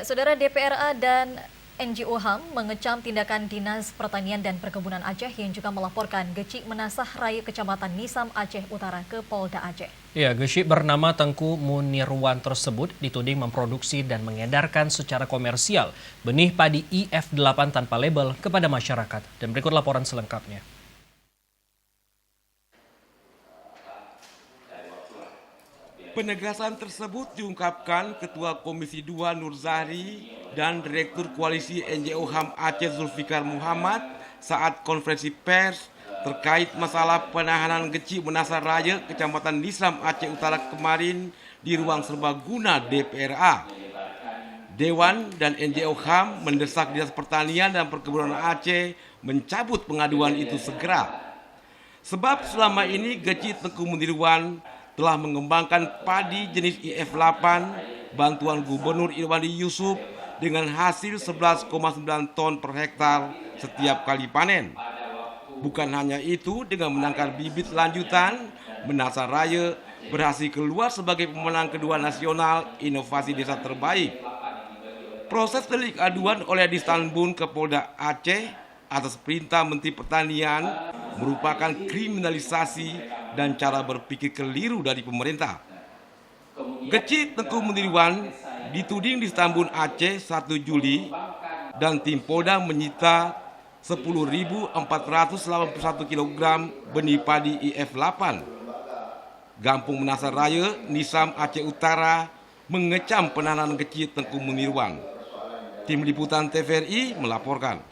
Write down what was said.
Ya, Saudara DPRA dan NGO HAM mengecam tindakan Dinas Pertanian dan Perkebunan Aceh yang juga melaporkan Gecik Menasah Raya Kecamatan Nisam Aceh Utara ke Polda Aceh. Ya, Gecik bernama Tengku Munirwan tersebut dituding memproduksi dan mengedarkan secara komersial benih padi IF8 tanpa label kepada masyarakat. Dan berikut laporan selengkapnya. Penegasan tersebut diungkapkan Ketua Komisi 2 Nur Zahri dan Direktur Koalisi NGO HAM Aceh Zulfikar Muhammad saat konferensi pers terkait masalah penahanan Gecik Menasah Raya Kecamatan Nisam Aceh Utara kemarin di ruang serbaguna DPRA. Dewan dan NGO HAM mendesak Dinas Pertanian dan Perkebunan Aceh mencabut pengaduan itu segera. Sebab selama ini Gecik Tengku Munirwan telah mengembangkan padi jenis IF8 bantuan Gubernur Irwandi Yusuf dengan hasil 11,9 ton per hektar setiap kali panen. Bukan hanya itu, dengan menangkar bibit lanjutan, Menasah Raya berhasil keluar sebagai pemenang kedua nasional inovasi desa terbaik. Proses delik aduan oleh Distanbun ke Polda Aceh atas perintah Menteri Pertanian merupakan kriminalisasi dan cara berpikir keliru dari pemerintah. Gecik Tengku Munirwan dituding di Stambun Aceh 1 Juli dan tim Polda menyita 10.481 kg benih padi IF8. Gampung Menasah Raya, Nisam Aceh Utara mengecam penahanan Gecik Tengku Munirwan. Tim Liputan TVRI melaporkan.